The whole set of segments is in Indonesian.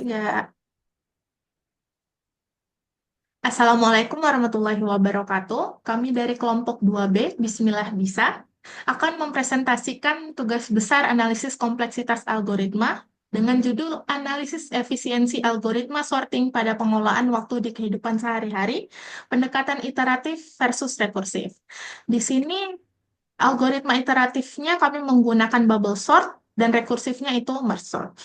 Ya, Assalamualaikum warahmatullahi wabarakatuh. Kami dari kelompok 2B, Bismillah Bisa, akan mempresentasikan tugas besar analisis kompleksitas algoritma dengan judul Analisis Efisiensi Algoritma Sorting pada Pengolahan Waktu di Kehidupan Sehari-hari, Pendekatan Iteratif versus Rekursif. Di sini, algoritma iteratifnya kami menggunakan bubble sort, dan rekursifnya itu merge sort.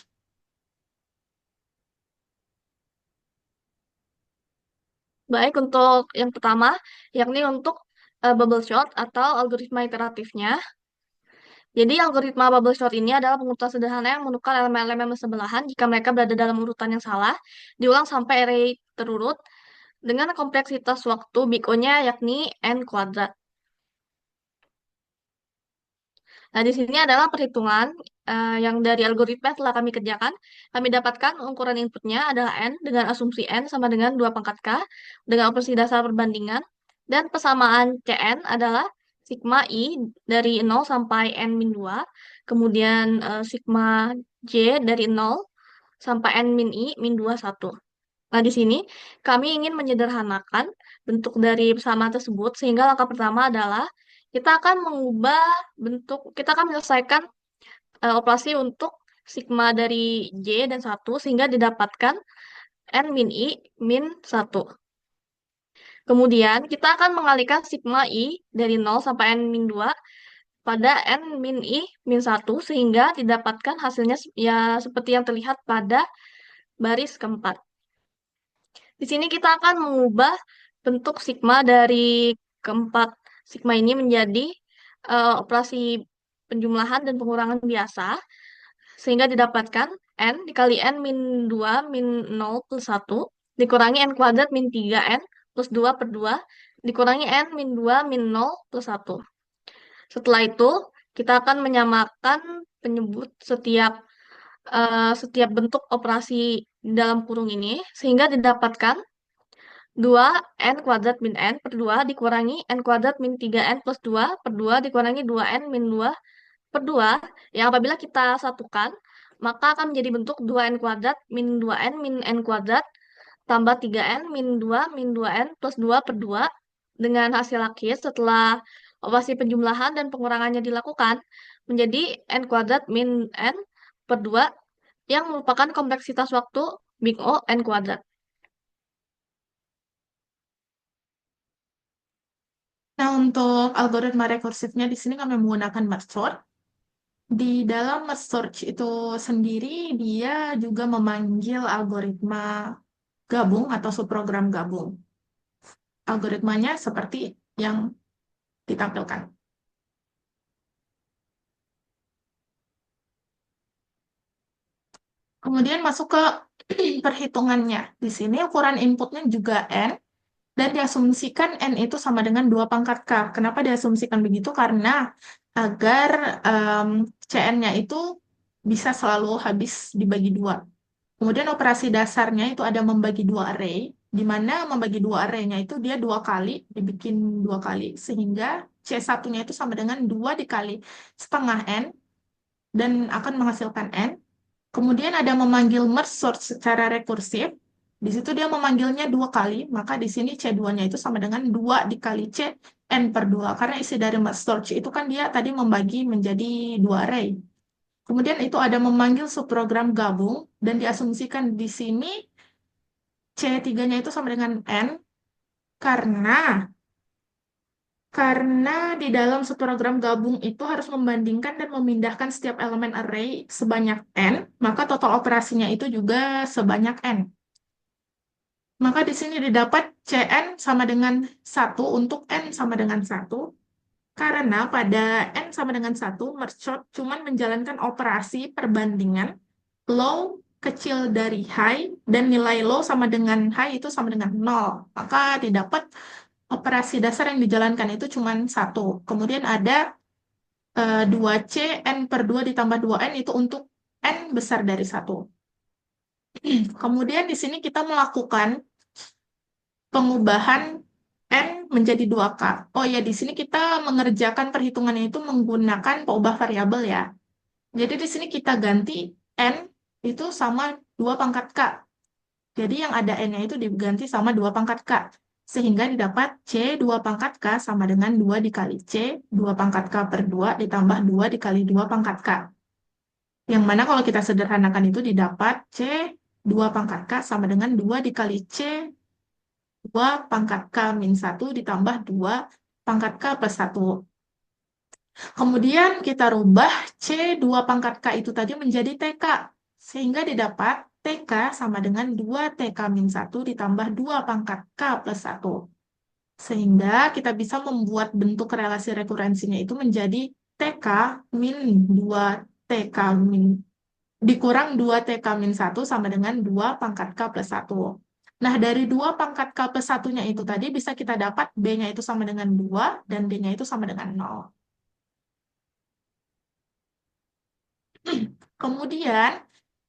Baik, untuk yang pertama, yakni untuk bubble sort atau algoritma iteratifnya. Jadi, algoritma bubble sort ini adalah pengurutan sederhana yang menukar elemen-elemen bersebelahan jika mereka berada dalam urutan yang salah, diulang sampai array terurut dengan kompleksitas waktu big O-nya yakni n kuadrat. Nah, di sini adalah perhitungan yang dari algoritma yang telah kami kerjakan. Kami dapatkan ukuran inputnya adalah n dengan asumsi n sama dengan 2 pangkat k dengan operasi dasar perbandingan. Dan persamaan Cn adalah sigma i dari 0 sampai n min 2. Kemudian sigma j dari 0 sampai n min i min 2 1. Nah, di sini kami ingin menyederhanakan bentuk dari persamaan tersebut sehingga langkah pertama adalah kita akan menyelesaikan operasi untuk sigma dari J dan satu sehingga didapatkan N min I min satu. Kemudian kita akan mengalihkan sigma I dari 0 sampai N min 2 pada N min I min satu sehingga didapatkan hasilnya ya seperti yang terlihat pada baris keempat. Di sini kita akan mengubah bentuk sigma dari keempat sigma ini menjadi operasi penjumlahan dan pengurangan biasa, sehingga didapatkan n dikali n min 2 min 0 plus 1 dikurangi n kuadrat min 3n plus 2 per 2 dikurangi n min 2 min 0 plus 1. Setelah itu, kita akan menyamakan penyebut setiap bentuk operasi di dalam kurung ini sehingga didapatkan 2n kuadrat min n per 2 dikurangi n kuadrat min 3n plus 2 per 2 dikurangi 2n min 2 per 2 yang apabila kita satukan maka akan menjadi bentuk 2n kuadrat min 2n min n kuadrat tambah 3n min 2 min 2n plus 2 per 2 dengan hasil akhir setelah operasi penjumlahan dan pengurangannya dilakukan menjadi n kuadrat min n per 2 yang merupakan kompleksitas waktu big O n kuadrat. Nah, untuk algoritma rekursifnya di sini kami menggunakan merge sort. Di dalam merge sort itu sendiri, dia juga memanggil algoritma gabung atau subprogram gabung. Algoritmanya seperti yang ditampilkan. Kemudian masuk ke perhitungannya. Di sini ukuran inputnya juga N, dan diasumsikan N itu sama dengan 2 pangkat K. Kenapa diasumsikan begitu? Karena agar Cn-nya itu bisa selalu habis dibagi 2. Kemudian operasi dasarnya itu ada membagi 2 array, di mana membagi 2 array-nya itu dia 2 kali, dibikin 2 kali, sehingga C1-nya itu sama dengan 2 dikali setengah N, dan akan menghasilkan N. Kemudian ada memanggil merge sort secara rekursif. Di situ dia memanggilnya 2 kali, maka di sini C2-nya itu sama dengan 2 dikali C N per 2. Karena isi dari merge sort itu kan dia tadi membagi menjadi 2 array. Kemudian itu ada memanggil subprogram gabung, dan diasumsikan di sini C3-nya itu sama dengan N, karena karena di dalam subprogram gabung itu harus membandingkan dan memindahkan setiap elemen array sebanyak N, maka total operasinya itu juga sebanyak N. Maka di sini didapat Cn sama dengan 1 untuk N sama dengan 1, karena pada N sama dengan 1, merge sort cuma menjalankan operasi perbandingan low kecil dari high, dan nilai low sama dengan high itu sama dengan 0. Maka didapat operasi dasar yang dijalankan itu cuma 1. Kemudian ada 2C N per 2 ditambah 2N itu untuk N besar dari 1. Kemudian di sini kita melakukan pengubahan N menjadi 2K. Oh ya, di sini kita mengerjakan perhitungannya itu menggunakan pengubah variabel ya. Jadi di sini kita ganti N itu sama 2 pangkat K. Jadi yang ada N-nya itu diganti sama 2 pangkat K. Sehingga didapat C 2 pangkat K sama dengan 2 dikali C 2 pangkat K per 2 ditambah 2 dikali 2 pangkat K. Yang mana kalau kita sederhanakan itu didapat C 2 pangkat K sama dengan 2 dikali C 2 pangkat K min 1 ditambah 2 pangkat K plus 1. Kemudian kita rubah C 2 pangkat K itu tadi menjadi TK. Sehingga didapat TK sama dengan 2 TK min 1 ditambah 2 pangkat K plus 1. Sehingga kita bisa membuat bentuk relasi rekurensinya itu menjadi TK min 2 TK min dikurang 2 TK min 1 sama dengan 2 pangkat K plus 1. Nah, dari 2 pangkat K plus 1-nya itu tadi bisa kita dapat B-nya itu sama dengan 2 dan D-nya itu sama dengan 0. Kemudian,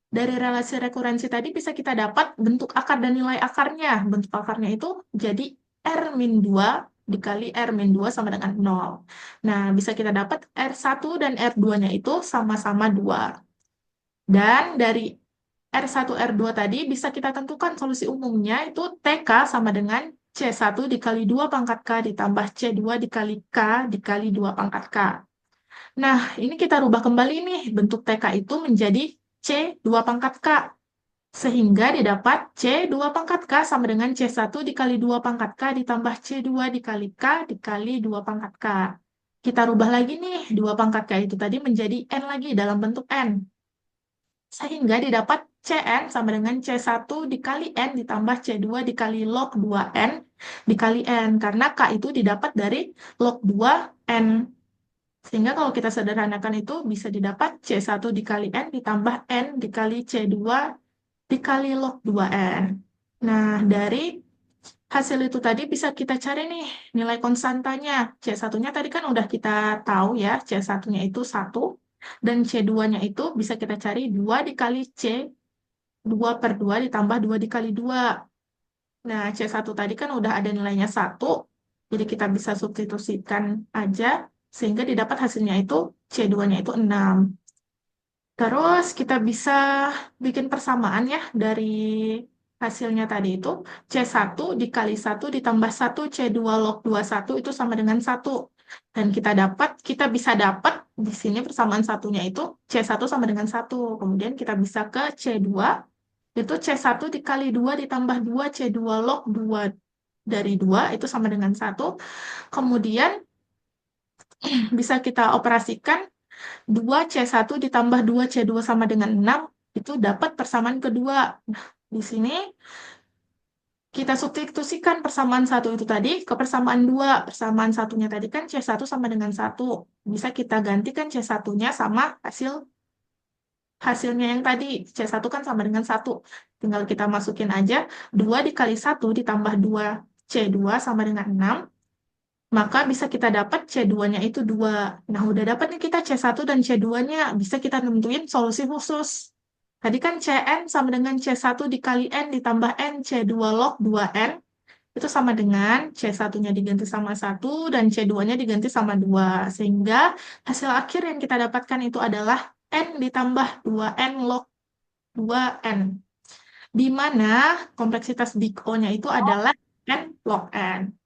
dari relasi rekurensi tadi bisa kita dapat bentuk akar dan nilai akarnya. Bentuk akarnya itu jadi R min 2 dikali R min 2 sama dengan 0. Nah, bisa kita dapat R1 dan R2-nya itu sama-sama 2. Dan dari R1, R2 tadi bisa kita tentukan solusi umumnya itu TK sama dengan C1 dikali 2 pangkat K ditambah C2 dikali K dikali 2 pangkat K. Nah, ini kita rubah kembali nih, bentuk TK itu menjadi C2 pangkat K. Sehingga didapat C2 pangkat K sama dengan C1 dikali 2 pangkat K ditambah C2 dikali K dikali 2 pangkat K. Kita rubah lagi nih, 2 pangkat K itu tadi menjadi N lagi dalam bentuk N. Sehingga didapat Cn sama dengan C1 dikali N ditambah C2 dikali log 2N dikali N. Karena K itu didapat dari log 2N. Sehingga kalau kita sederhanakan itu bisa didapat C1 dikali N ditambah N dikali C2 dikali log 2N. Nah, dari hasil itu tadi bisa kita cari nih nilai konstantanya. C1-nya tadi kan udah kita tahu ya, C1-nya itu 1, dan C2-nya itu bisa kita cari 2 dikali C, 2 per 2 ditambah 2 dikali 2. Nah, C1 tadi kan udah ada nilainya 1, jadi kita bisa substitusikan aja, sehingga didapat hasilnya itu C2-nya itu 6. Terus kita bisa bikin persamaan ya dari hasilnya tadi itu C1 dikali 1 ditambah 1 C2 log 21 itu sama dengan 1. Dan kita bisa dapat di sini persamaan satunya itu C1 sama dengan 1. Kemudian kita bisa ke C2 itu C1 dikali 2 ditambah 2 C2 log 2 dari 2 itu sama dengan 1. Kemudian bisa kita operasikan 2C1 ditambah 2C2 sama dengan 6, itu dapat persamaan kedua. Nah, di sini kita substitusikan persamaan 1 itu tadi ke persamaan 2. Persamaan satunya tadi kan C1 sama dengan 1. Bisa kita gantikan C1-nya sama hasilnya yang tadi. C1 kan sama dengan 1. Tinggal kita masukin aja 2 dikali 1 ditambah 2C2 sama dengan 6. Maka bisa kita dapat C2-nya itu 2. Nah, udah dapat nih kita C1 dan C2-nya. Bisa kita nentuin solusi khusus. Tadi kan Cn sama dengan C1 dikali N ditambah N C2 log 2N. Itu sama dengan C1-nya diganti sama 1 dan C2-nya diganti sama 2. Sehingga hasil akhir yang kita dapatkan itu adalah N ditambah 2N log 2N. Di mana kompleksitas big O-nya itu adalah N log N.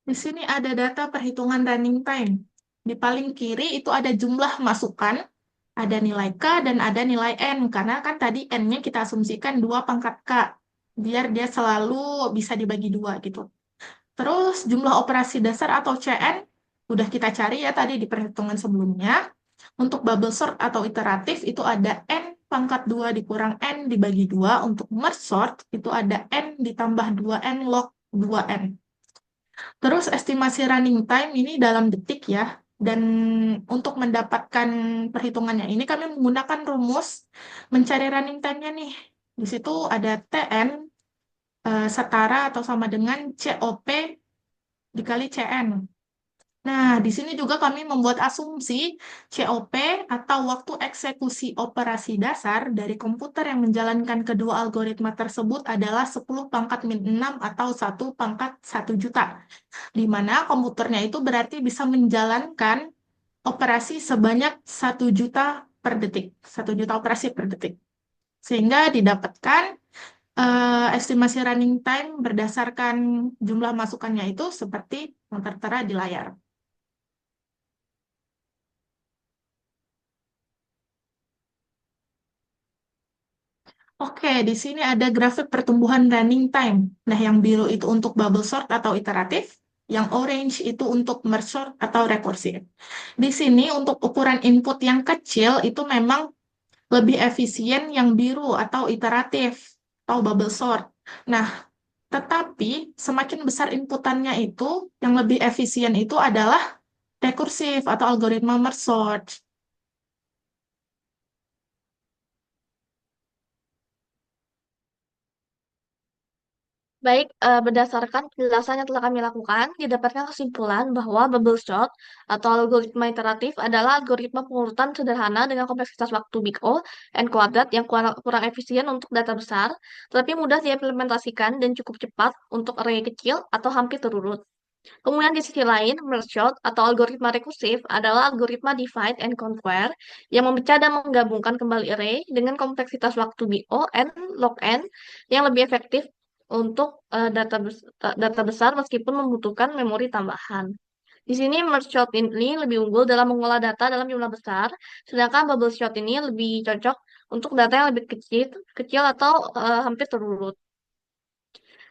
Di sini ada data perhitungan running time. Di paling kiri itu ada jumlah masukan, ada nilai K dan ada nilai N. Karena kan tadi N-nya kita asumsikan 2 pangkat K, biar dia selalu bisa dibagi 2 gitu. Terus jumlah operasi dasar atau CN, udah kita cari ya tadi di perhitungan sebelumnya. Untuk bubble sort atau iteratif itu ada N pangkat 2 dikurang N dibagi 2. Untuk merge sort itu ada N ditambah 2N log 2N. Terus estimasi running time ini dalam detik ya. Dan untuk mendapatkan perhitungannya ini kami menggunakan rumus mencari running time-nya nih. Di situ ada TN setara atau sama dengan COP dikali CN. Nah, di sini juga kami membuat asumsi COP atau waktu eksekusi operasi dasar dari komputer yang menjalankan kedua algoritma tersebut adalah 10 pangkat min 6 atau 1 pangkat 1 juta, di mana komputernya itu berarti bisa menjalankan operasi sebanyak 1 juta per detik, 1 juta operasi per detik. Sehingga didapatkan estimasi running time berdasarkan jumlah masukannya itu seperti yang tertera di layar. Oke, di sini ada grafik pertumbuhan running time. Nah, yang biru itu untuk bubble sort atau iteratif, yang orange itu untuk merge sort atau rekursif. Di sini untuk ukuran input yang kecil itu memang lebih efisien yang biru atau iteratif atau bubble sort. Nah, tetapi semakin besar inputannya itu, yang lebih efisien itu adalah rekursif atau algoritma merge sort. Baik, berdasarkan penjelasan yang telah kami lakukan, didapatkan kesimpulan bahwa bubble sort atau algoritma iteratif adalah algoritma pengurutan sederhana dengan kompleksitas waktu big O, n kuadrat yang kurang efisien untuk data besar, tetapi mudah diimplementasikan dan cukup cepat untuk array kecil atau hampir terurut. Kemudian di sisi lain, merge sort atau algoritma rekursif adalah algoritma divide and conquer yang memecah dan menggabungkan kembali array dengan kompleksitas waktu big O, n, log n yang lebih efektif untuk data besar meskipun membutuhkan memori tambahan. Di sini merge sort ini lebih unggul dalam mengolah data dalam jumlah besar, sedangkan bubble sort ini lebih cocok untuk data yang lebih kecil, kecil atau hampir terurut.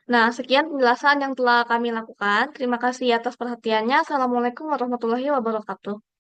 Nah, sekian penjelasan yang telah kami lakukan. Terima kasih atas perhatiannya. Assalamualaikum warahmatullahi wabarakatuh.